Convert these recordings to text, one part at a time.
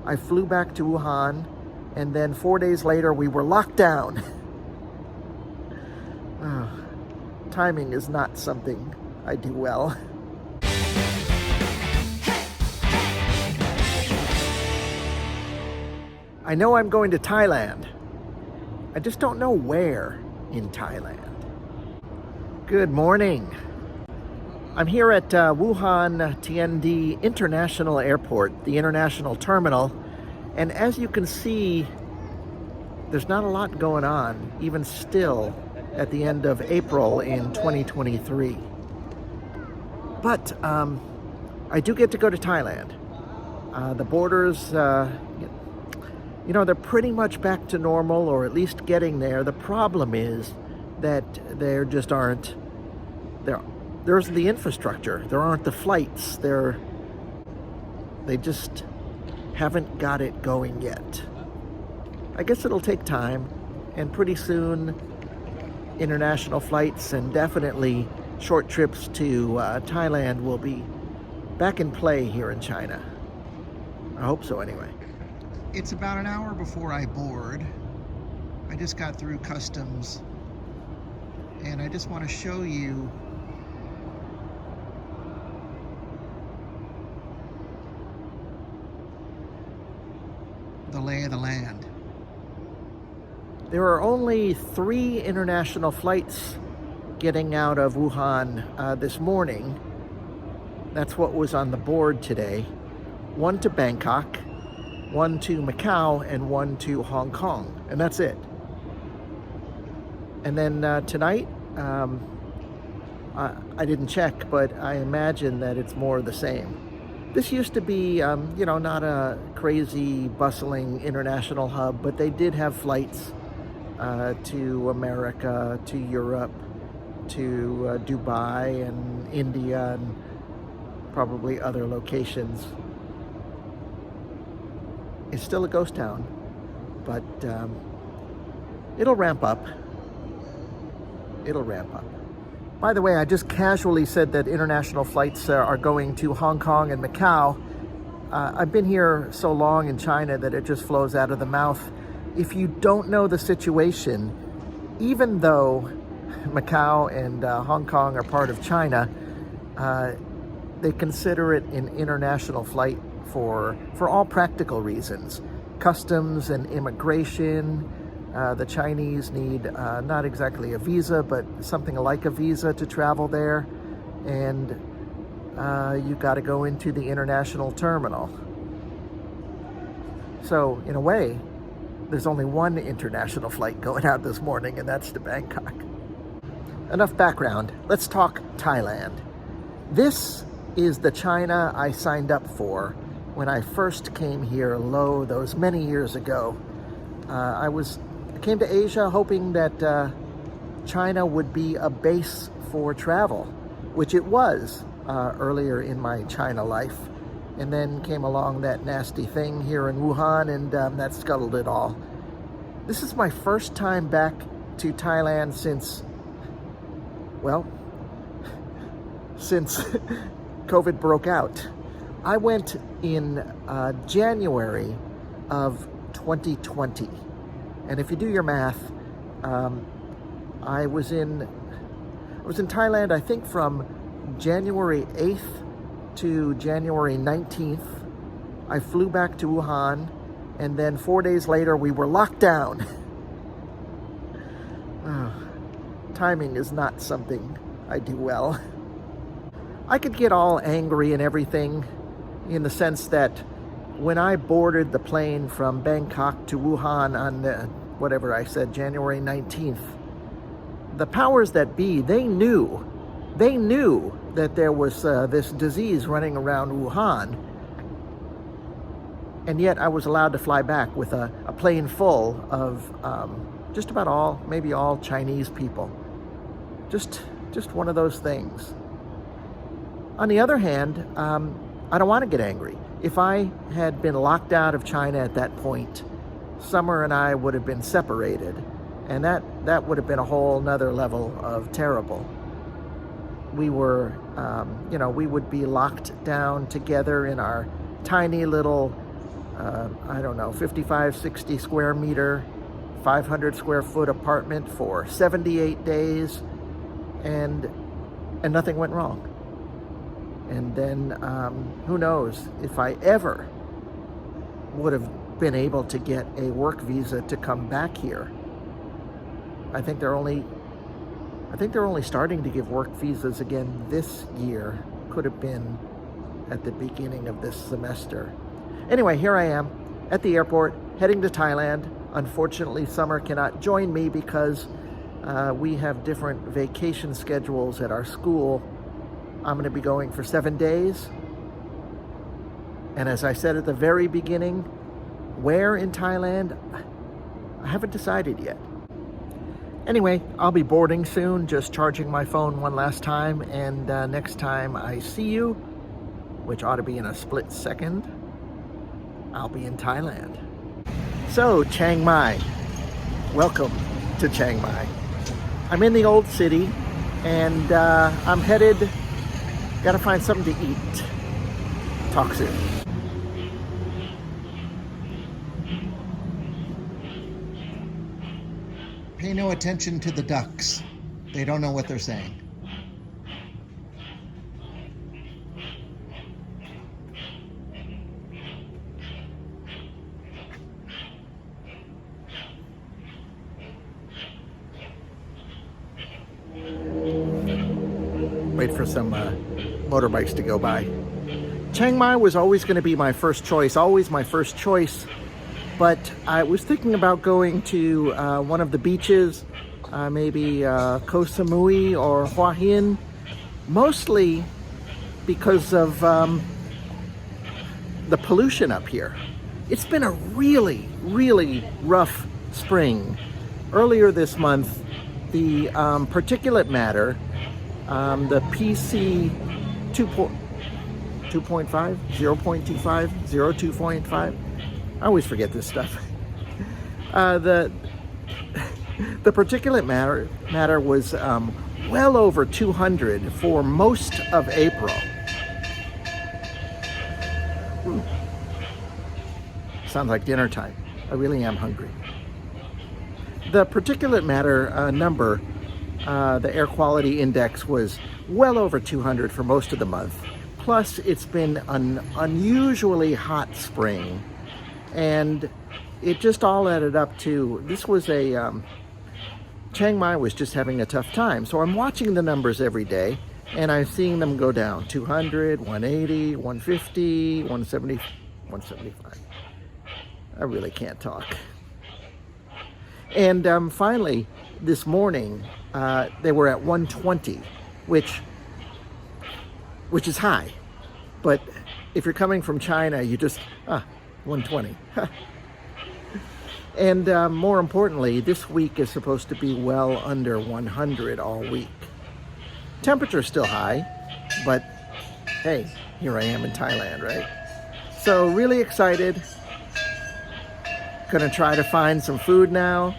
I flew back to Wuhan, and then 4 days later we were locked down. Oh, timing is not something I do well. I know I'm going to Thailand. I just don't know where in Thailand. Good morning. I'm here at Wuhan Tiandi International Airport, the international terminal, and as you can see, there's not a lot going on, even still at the end of April in 2023. But I do get to go to Thailand. The borders, they're pretty much back to normal, or at least getting there. The problem is that there just aren't, there's the infrastructure. There aren't the flights. They just haven't got it going yet. I guess it'll take time, and pretty soon international flights and definitely short trips to Thailand will be back in play here in China. I hope so anyway. It's about an hour before I board. I just got through customs, and I just want to show you the lay of the land. There are only 3 international flights getting out of Wuhan this morning. That's what was on the board today. 1 to Bangkok, 1 to Macau, and 1 to Hong Kong, and that's it. And then tonight, I didn't check, but I imagine that it's more of the same. This used to be, not a crazy, bustling international hub, but they did have flights to America, to Europe, to Dubai and India, and probably other locations. It's still a ghost town, but it'll ramp up. It'll ramp up. By the way, I just casually said that international flights are going to Hong Kong and Macau. I've been here so long in China that it just flows out of the mouth. If you don't know the situation, even though Macau and Hong Kong are part of China, they consider it an international flight for all practical reasons. Customs and immigration. The Chinese need not exactly a visa, but something like a visa to travel there. And you got to go into the international terminal. So in a way, there's only one international flight going out this morning, and that's to Bangkok. Enough background. Let's talk Thailand. This is the China I signed up for when I first came here, those many years ago. I came to Asia hoping that China would be a base for travel, which it was earlier in my China life. And then came along that nasty thing here in Wuhan, and that scuttled it all. This is my first time back to Thailand since COVID broke out. I went in January of 2020. And if you do your math, I was in Thailand, I think, from January 8th to January 19th. I flew back to Wuhan, and then 4 days later we were locked down. Oh, timing is not something I do well. I could get all angry and everything in the sense that when I boarded the plane from Bangkok to Wuhan on January 19th, the powers that be, they knew that there was this disease running around Wuhan, and yet I was allowed to fly back with a plane full of just about maybe all Chinese people. Just one of those things. On the other hand, I don't want to get angry. If I had been locked out of China at that point, Summer and I would have been separated, and that would have been a whole nother level of terrible. We were, we would be locked down together in our tiny little I don't know, 55, 60 square meter, 500 square foot apartment for 78 days, and nothing went wrong. And then who knows if I ever would have been able to get a work visa to come back here. I think they're only starting to give work visas again this year. Could have been at the beginning of this semester. Anyway, here I am at the airport heading to Thailand. Unfortunately, Summer cannot join me because we have different vacation schedules at our school. I'm going to be going for 7 days. And as I said at the very beginning, where in Thailand, I haven't decided yet. Anyway, I'll be boarding soon, just charging my phone one last time. And next time I see you, which ought to be in a split second, I'll be in Thailand. So, Chiang Mai. Welcome to Chiang Mai. I'm in the old city, and I'm headed, gotta find something to eat. Talk soon. Pay no attention to the ducks. They don't know what they're saying. Wait for some motorbikes to go by. Chiang Mai was always going to be my first choice, but I was thinking about going to one of the beaches, maybe Koh Samui or Hua Hin, mostly because of the pollution up here. It's been a really, really rough spring. Earlier this month, the particulate matter, the PC 2.5, 0.25, 0.5. I always forget this stuff. The particulate matter was well over 200 for most of April. Sounds like dinner time. I really am hungry. The particulate matter number, the air quality index, was well over 200 for most of the month. Plus, it's been an unusually hot spring, and it just all added up to, this was Chiang Mai was just having a tough time. So I'm watching the numbers every day, and I'm seeing them go down. 200, 180, 150, 170, 175. I really can't talk. And finally, this morning, they were at 120, which is high. But if you're coming from China, you just, 120. And more importantly, this week is supposed to be well under 100 all week. Temperature's still high, but hey, here I am in Thailand, right? So really excited. Gonna try to find some food now.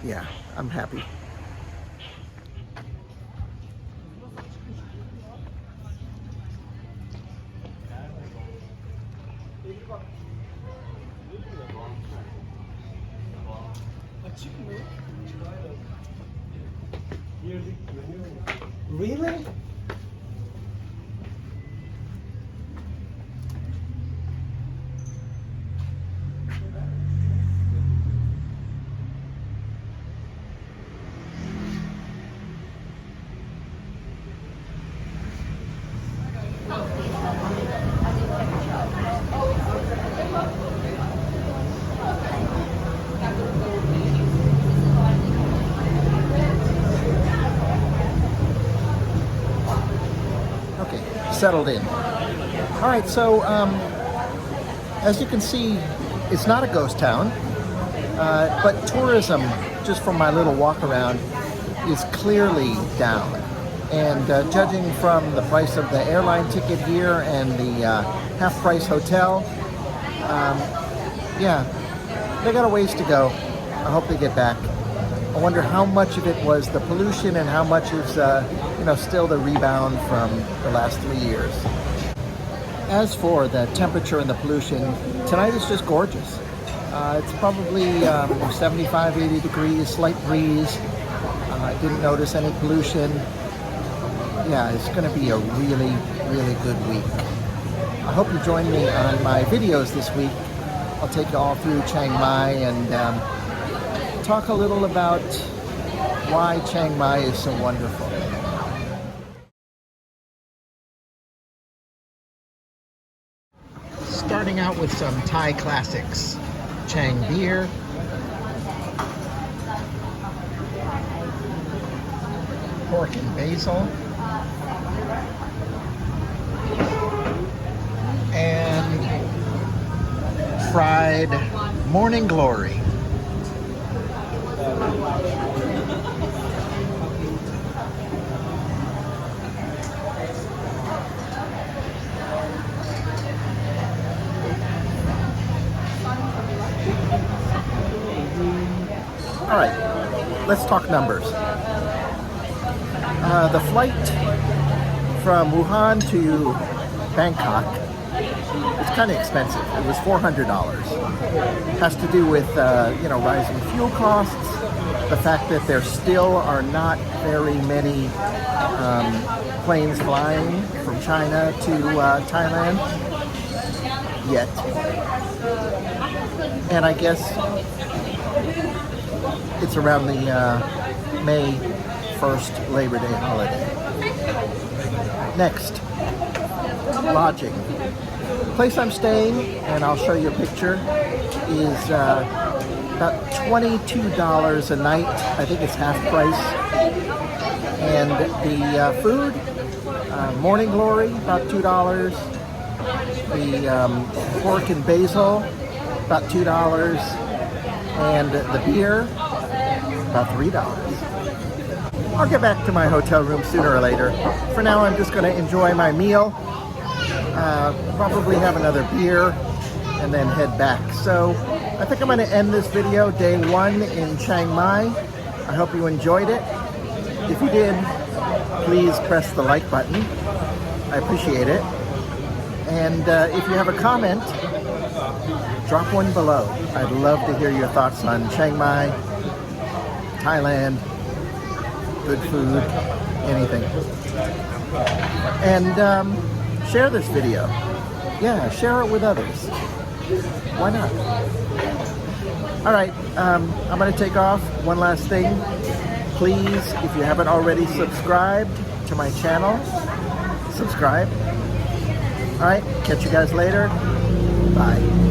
Yeah, I'm happy. Really? Settled in. All right, so as you can see, it's not a ghost town, but tourism, just from my little walk around, is clearly down. And judging from the price of the airline ticket here and the half-price hotel, yeah, they got a ways to go. I hope they get back. I wonder how much of it was the pollution and how much is, still the rebound from the last 3 years. As for the temperature and the pollution, tonight is just gorgeous. It's probably 75, 80 degrees, slight breeze. I didn't notice any pollution. Yeah, it's going to be a really, really good week. I hope you join me on my videos this week. I'll take you all through Chiang Mai and talk a little about why Chiang Mai is so wonderful. Starting out with some Thai classics. Chang beer, pork and basil, and fried morning glory. All right, let's talk numbers. The flight from Wuhan to Bangkok is kind of expensive. It was $400. It has to do with rising fuel costs, the fact that there still are not very many planes flying from China to Thailand yet, and I guess it's around the May 1st Labor Day holiday. Next, lodging. The place I'm staying, and I'll show you a picture, is about $22 a night. I think it's half price. And the food, morning glory, about $2. The pork and basil, about $2. And the beer, about $3. I'll get back to my hotel room sooner or later. For now, I'm just going to enjoy my meal, probably have another beer, and then head back. So I think I'm going to end this video, day 1 in Chiang Mai. I hope you enjoyed it. If you did, please press the like button. I appreciate it. And if you have a comment, drop one below. I'd love to hear your thoughts on Chiang Mai, Thailand, good food, anything. And share this video. Yeah, share it with others. Why not? All right, I'm going to take off. One last thing. Please, if you haven't already subscribed to my channel, subscribe. All right, catch you guys later. Bye.